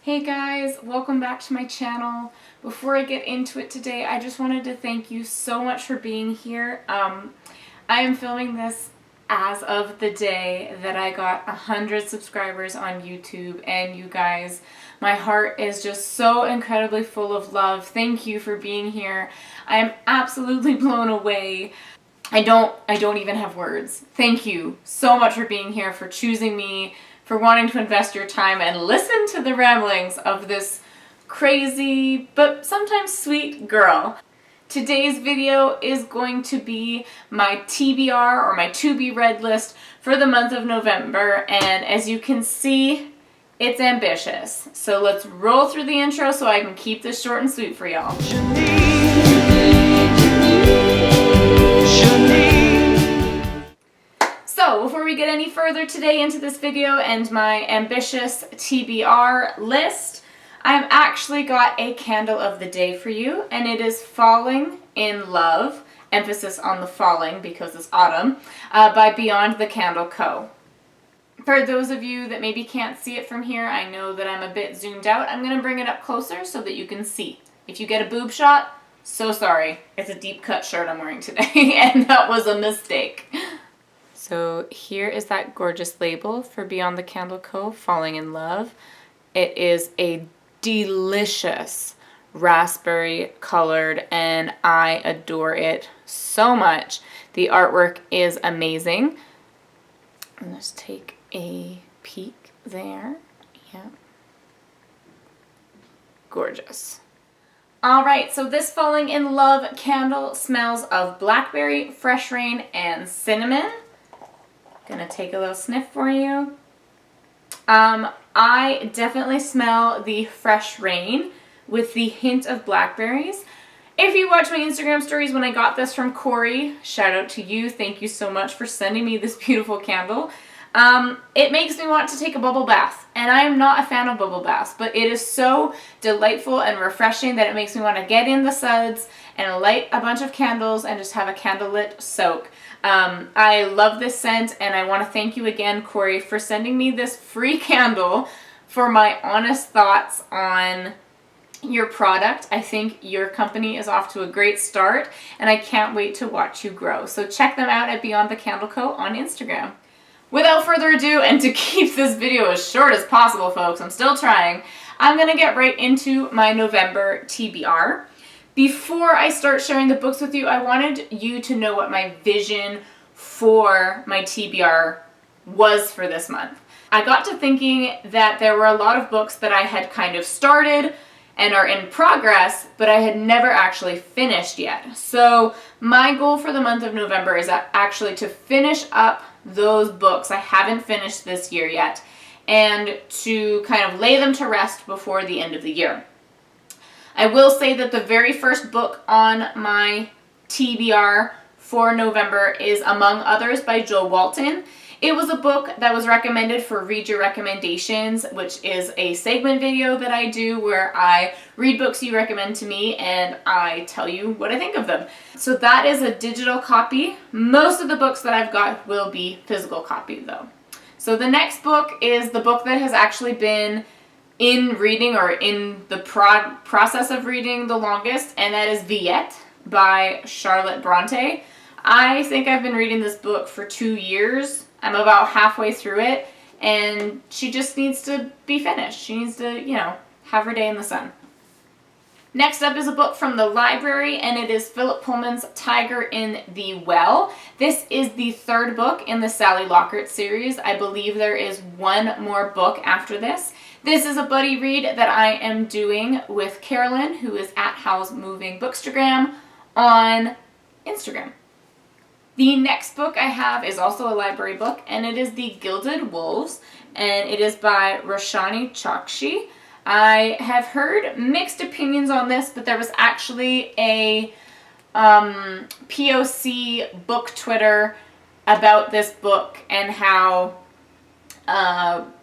Hey guys, welcome back to my channel. Before I get into it today, I just wanted to thank you so much for being here. I am filming this as of the day that I got 100 subscribers on YouTube, and you guys, my heart is just so incredibly full of love. Thank you for being here. I am absolutely blown away. I don't even have words. Thank you so much for being here, for choosing me, for wanting to invest your time and listen to the ramblings of this crazy but sometimes sweet girl. Today's video is going to be my TBR, or my to be read list, for the month of November, and as you can see, it's ambitious. So let's roll through the intro so I can keep this short and sweet for y'all. So before we get any further today into this video and my ambitious TBR list, I've actually got a candle of the day for you, and it is Falling in Love, emphasis on the falling because it's autumn, by Beyond the Candle Co. For those of you that maybe can't see it from here, I know that I'm a bit zoomed out. I'm going to bring it up closer so that you can see. If you get a boob shot, so sorry. It's a deep cut shirt I'm wearing today, and that was a mistake. So here is that gorgeous label for Beyond the Candle Co. Falling in Love. It is a delicious raspberry colored, and I adore it so much. The artwork is amazing. Let's take a peek there. Yeah. Gorgeous. Alright, so this Falling in Love candle smells of blackberry, fresh rain, and cinnamon. Gonna take a little sniff for you. I definitely smell the fresh rain with the hint of blackberries. If you watch my Instagram stories when I got this from Corey, shout out to you. Thank you so much for sending me this beautiful candle. It makes me want to take a bubble bath, and I am not a fan of bubble baths, but it is so delightful and refreshing that it makes me want to get in the suds and light a bunch of candles and just have a candlelit soak. I love this scent, and I want to thank you again, Corey, for sending me this free candle for my honest thoughts on your product. I think your company is off to a great start, and I can't wait to watch you grow. So check them out at Beyond the Candle Co. on Instagram. Without further ado, and to keep this video as short as possible, folks, I'm still trying, I'm going to get right into my November TBR. Before I start sharing the books with you, I wanted you to know what my vision for my TBR was for this month. I got to thinking that there were a lot of books that I had kind of started and are in progress, but I had never actually finished yet. So my goal for the month of November is actually to finish up those books I haven't finished this year yet, and to kind of lay them to rest before the end of the year. I will say that the very first book on my TBR for November is Among Others by Joe Walton. It was a book that was recommended for Read Your Recommendations, which is a segment video that I do where I read books you recommend to me and I tell you what I think of them. So that is a digital copy. Most of the books that I've got will be physical copy though. So the next book is the book that has actually been in reading, or in the process of reading, the longest, and that is Villette by Charlotte Bronte. I think I've been reading this book for 2 years. I'm about halfway through it, and she just needs to be finished. She needs to, you know, have her day in the sun. Next up is a book from the library, and it is Philip Pullman's Tiger in the Well. This is the third book in the Sally Lockhart series. I believe there is one more book after this. This is a buddy read that I am doing with Carolyn, who is at How's Moving Bookstagram on Instagram. The next book I have is also a library book, and it is The Gilded Wolves, and it is by Roshani Chokshi. I have heard mixed opinions on this, but there was actually a POC book Twitter about this book and how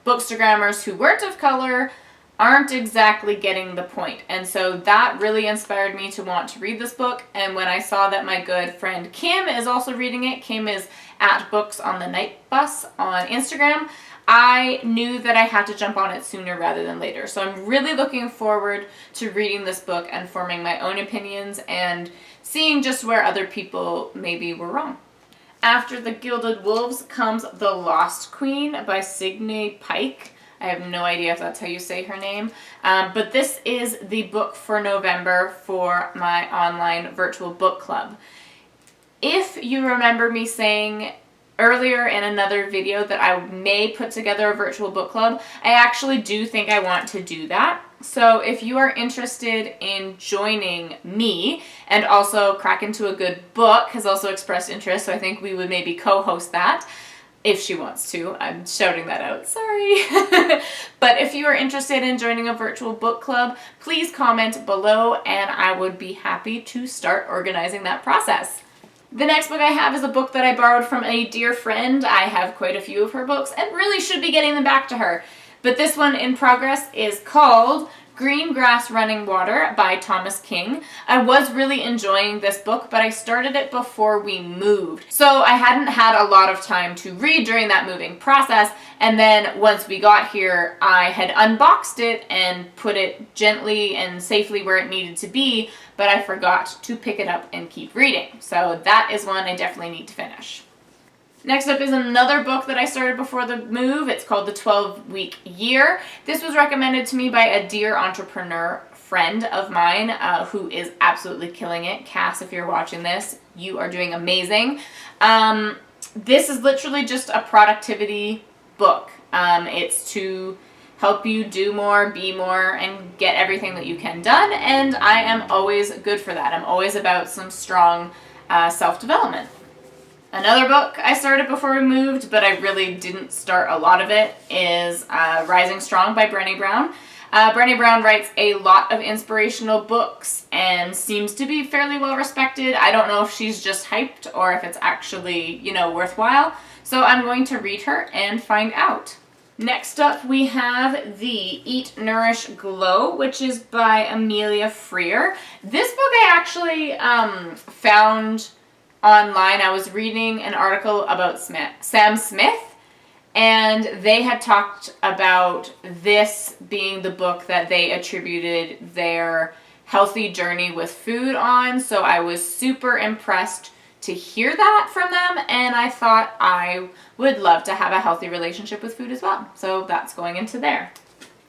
bookstagrammers who weren't of color aren't exactly getting the point. And so that really inspired me to want to read this book. And when I saw that my good friend Kim is also reading it, Kim is at Books on the Night Bus on Instagram, I knew that I had to jump on it sooner rather than later. So I'm really looking forward to reading this book and forming my own opinions and seeing just where other people maybe were wrong. After The Gilded Wolves comes The Lost Queen by Signe Pike. I have no idea if that's how you say her name, but this is the book for November for my online virtual book club. If you remember me saying earlier in another video that I may put together a virtual book club, I actually do think I want to do that. So if you are interested in joining me and also Crack Into a Good Book has also expressed interest, so I think we would maybe co-host that. If she wants to. I'm shouting that out, sorry. But if you are interested in joining a virtual book club, please comment below and I would be happy to start organizing that process. The next book I have is a book that I borrowed from a dear friend. I have quite a few of her books and really should be getting them back to her. But this one in progress is called Green Grass Running Water by Thomas King. I was really enjoying this book, but I started it before we moved. So I hadn't had a lot of time to read during that moving process. And then once we got here, I had unboxed it and put it gently and safely where it needed to be, but I forgot to pick it up and keep reading. So that is one I definitely need to finish. Next up is another book that I started before the move. It's called The 12-Week Year. This was recommended to me by a dear entrepreneur friend of mine who is absolutely killing it. Cass, if you're watching this, you are doing amazing. This is literally just a productivity book. It's to help you do more, be more, and get everything that you can done, and I am always good for that. I'm always about some strong self-development. Another book I started before we moved, but I really didn't start a lot of it, is Rising Strong by Brené Brown. Brené Brown writes a lot of inspirational books and seems to be fairly well respected. I don't know if she's just hyped or if it's actually, worthwhile. So I'm going to read her and find out. Next up we have the Eat, Nourish, Glow, which is by Amelia Freer. This book I actually found online. I was reading an article about Sam Smith, and they had talked about this being the book that they attributed their healthy journey with food on, so I was super impressed to hear that from them, and I thought I would love to have a healthy relationship with food as well, so that's going into there.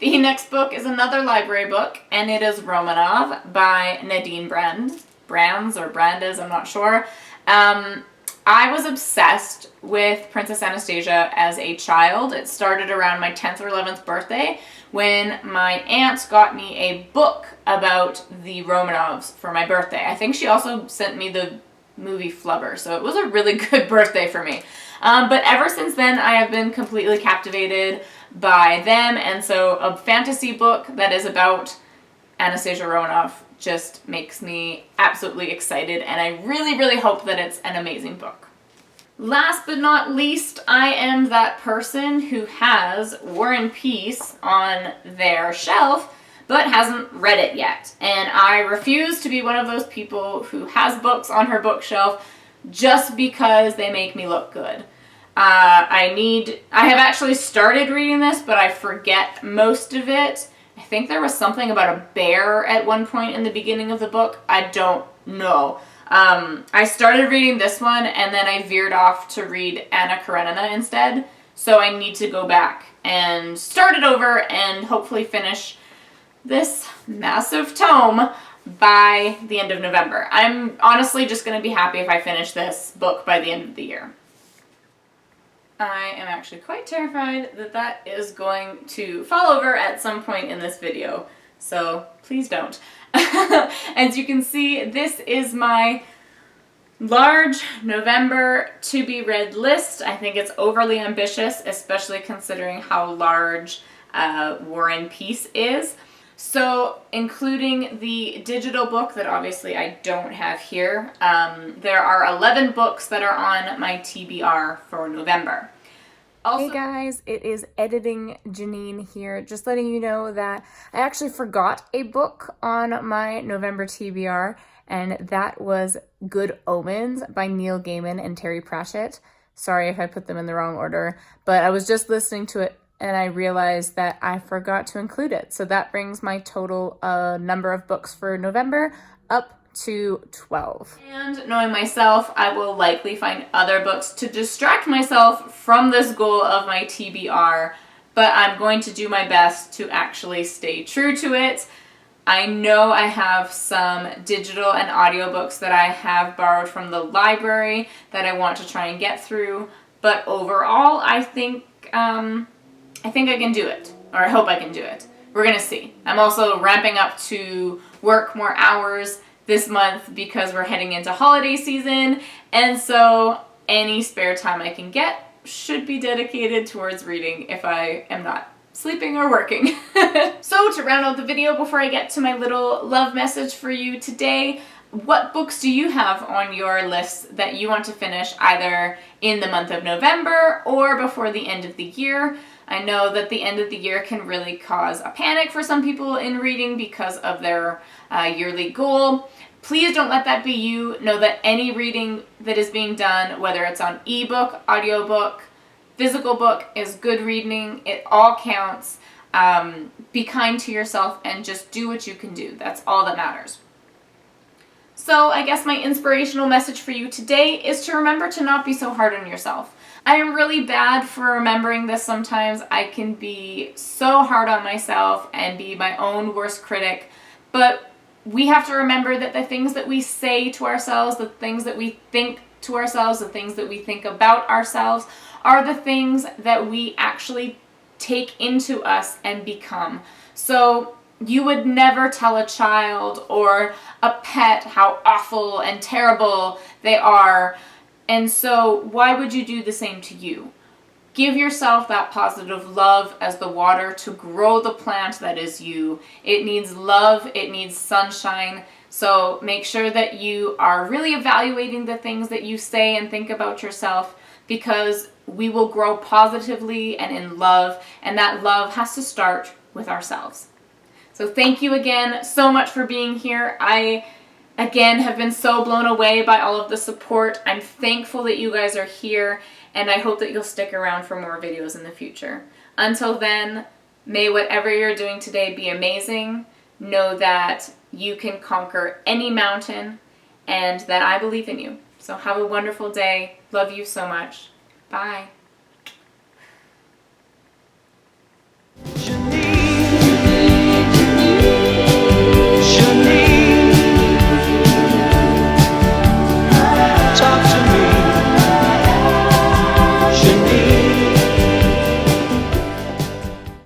The next book is another library book, and it is Romanov by Nadine Brandes, I'm not sure. I was obsessed with Princess Anastasia as a child. It started around my 10th or 11th birthday when my aunt got me a book about the Romanovs for my birthday. I think she also sent me the movie Flubber, so it was a really good birthday for me. But ever since then, I have been completely captivated by them, and so a fantasy book that is about Anastasia Romanov just makes me absolutely excited, and I really, really hope that it's an amazing book. Last but not least, I am that person who has War and Peace on their shelf, but hasn't read it yet. And I refuse to be one of those people who has books on her bookshelf just because they make me look good. I have actually started reading this, but I forget most of it. I think there was something about a bear at one point in the beginning of the book. I don't know. I started reading this one and then I veered off to read Anna Karenina instead. So I need to go back and start it over and hopefully finish this massive tome by the end of November. I'm honestly just going to be happy if I finish this book by the end of the year. I am actually quite terrified that that is going to fall over at some point in this video, so please don't. As you can see, this is my large November to be read list. I think it's overly ambitious, especially considering how large War and Peace is. So, including the digital book that obviously I don't have here, there are 11 books that are on my TBR for November. Also, hey guys, it is Editing Janine here, just letting you know that I actually forgot a book on my November TBR, and that was Good Omens by Neil Gaiman and Terry Pratchett. Sorry if I put them in the wrong order, but I was just listening to it and I realized that I forgot to include it. So that brings my total number of books for November up to 12. And knowing myself, I will likely find other books to distract myself from this goal of my TBR, but I'm going to do my best to actually stay true to it. I know I have some digital and audiobooks that I have borrowed from the library that I want to try and get through, but overall, I think I can do it, or I hope I can do it. We're gonna see. I'm also ramping up to work more hours this month because we're heading into holiday season, and so any spare time I can get should be dedicated towards reading if I am not sleeping or working. So to round out the video before I get to my little love message for you today, what books do you have on your list that you want to finish either in the month of November or before the end of the year? I know that the end of the year can really cause a panic for some people in reading because of their yearly goal. Please don't let that be you. Know that any reading that is being done, whether it's on ebook, audiobook, physical book, is good reading. It all counts. Be kind to yourself and just do what you can do. That's all that matters. So I guess my inspirational message for you today is to remember to not be so hard on yourself. I am really bad for remembering this sometimes. I can be so hard on myself and be my own worst critic, but we have to remember that the things that we say to ourselves, the things that we think to ourselves, the things that we think about ourselves are the things that we actually take into us and become. So you would never tell a child or a pet how awful and terrible they are. And so why would you do the same to you? Give yourself that positive love as the water to grow the plant that is you. It needs love, it needs sunshine. So make sure that you are really evaluating the things that you say and think about yourself, because we will grow positively and in love, and that love has to start with ourselves. So thank you again so much for being here. I, again, have been so blown away by all of the support. I'm thankful that you guys are here, and I hope that you'll stick around for more videos in the future. Until then, may whatever you're doing today be amazing. Know that you can conquer any mountain, and that I believe in you. So have a wonderful day. Love you so much. Bye.